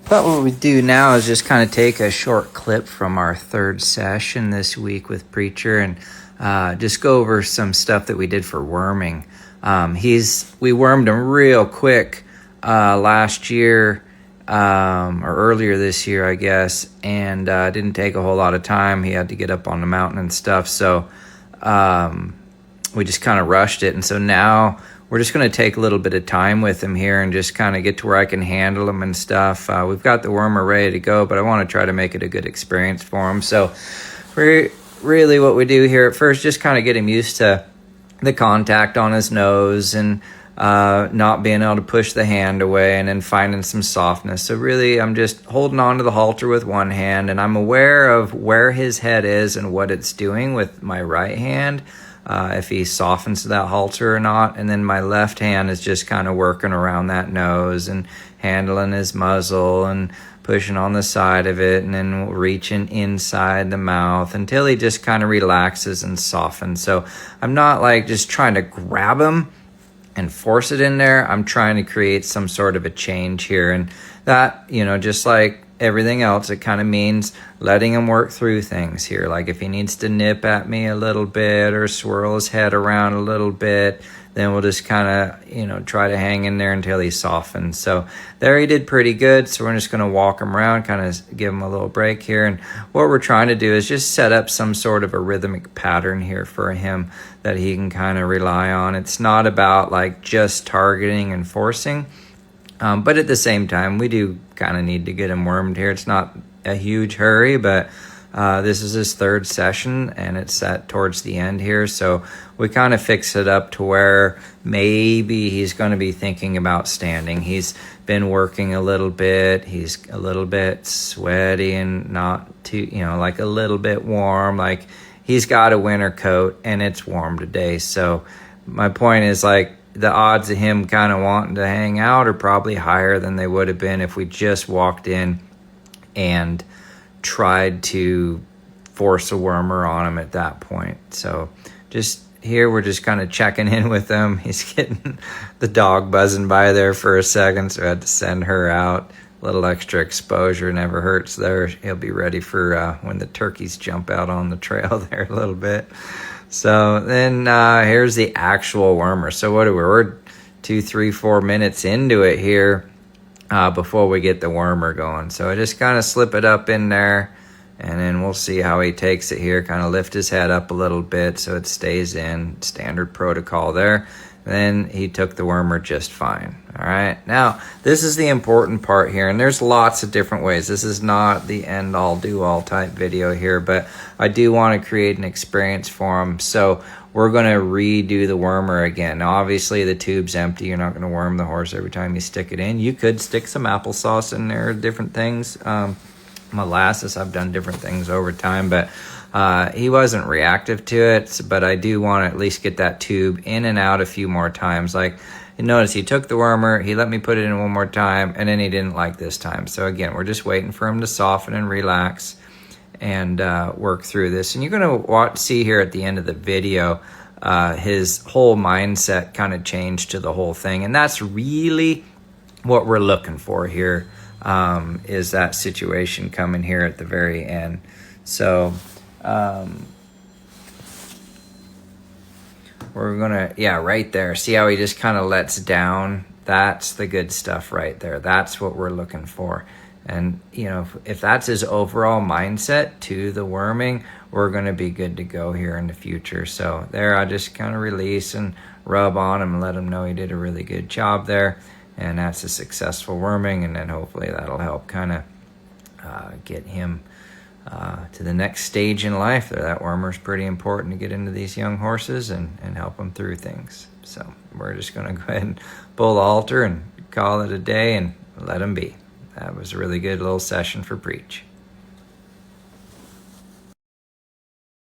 But what we do now is just kind of take a short clip from our third session this week with Preacher and just go over some stuff that we did for worming. We wormed him real quick last year or earlier this year, I guess, and didn't take a whole lot of time. He had to get up on the mountain and stuff, so we just kind of rushed it. And so now we're just going to take a little bit of time with him here and just kind of get to where I can handle him and stuff. We've got the wormer ready to go, but I want to try to make it a good experience for him. So really what we do here at first, just kind of get him used to the contact on his nose and not being able to push the hand away, and then finding some softness. So really I'm just holding on to the halter with one hand, and I'm aware of where his head is and what it's doing with my right hand, if he softens that halter or not. And then my left hand is just kind of working around that nose and handling his muzzle and pushing on the side of it, and then reaching inside the mouth until he just kind of relaxes and softens. So I'm not like just trying to grab him and force it in there. I'm trying to create some sort of a change here. And that, just like everything else, it kind of means letting him work through things here. Like if he needs to nip at me a little bit or swirl his head around a little bit, then we'll just kind of, try to hang in there until he softens. So there he did pretty good. So we're just going to walk him around, kind of give him a little break here. And what we're trying to do is just set up some sort of a rhythmic pattern here for him that he can kind of rely on. It's not about like just targeting and forcing. But at the same time, we do kind of need to get him wormed here. It's not a huge hurry, but this is his third session, and it's set towards the end here. So we kind of fix it up to where maybe he's going to be thinking about standing. He's been working a little bit. He's a little bit sweaty and not too, like a little bit warm. Like he's got a winter coat and it's warm today. So my point is, like, the odds of him kind of wanting to hang out are probably higher than they would have been if we just walked in and tried to force a wormer on him at that point. So just here, we're just kind of checking in with him. He's getting the dog buzzing by there for a second, so I had to send her out. A little extra exposure never hurts there. He'll be ready for when the turkeys jump out on the trail there a little bit. So then here's the actual wormer. So what are we? We're 2, 3, 4 minutes into it here before we get the wormer going. So I just kind of slip it up in there, and then we'll see how he takes it here. Kind of lift his head up a little bit so it stays in. Standard protocol there. Then he took the wormer just fine. All right. Now, this is the important part here, and there's lots of different ways. This is not the end-all, do-all type video here, but I do want to create an experience for him. So we're going to redo the wormer again. Now, obviously, the tube's empty. You're not going to worm the horse every time you stick it in. You could stick some applesauce in there, different things. Molasses, I've done different things over time, but he wasn't reactive to it. But I do want to at least get that tube in and out a few more times. Like, you notice he took the wormer, he let me put it in one more time, and then he didn't like this time. So again, we're just waiting for him to soften and relax and work through this. And you're going to see here at the end of the video, his whole mindset kind of changed to the whole thing. And that's really what we're looking for here, is that situation coming here at the very end. So we're gonna, right there. See how he just kind of lets down? That's the good stuff right there. That's what we're looking for. And, if that's his overall mindset to the worming, we're going to be good to go here in the future. So there, I just kind of release and rub on him and let him know he did a really good job there. And that's a successful worming. And then hopefully that'll help kind of get him to the next stage in life. That wormer is pretty important to get into these young horses and help them through things. So we're just going to go ahead and pull the halter and call it a day and let him be. That was a really good little session for Preach.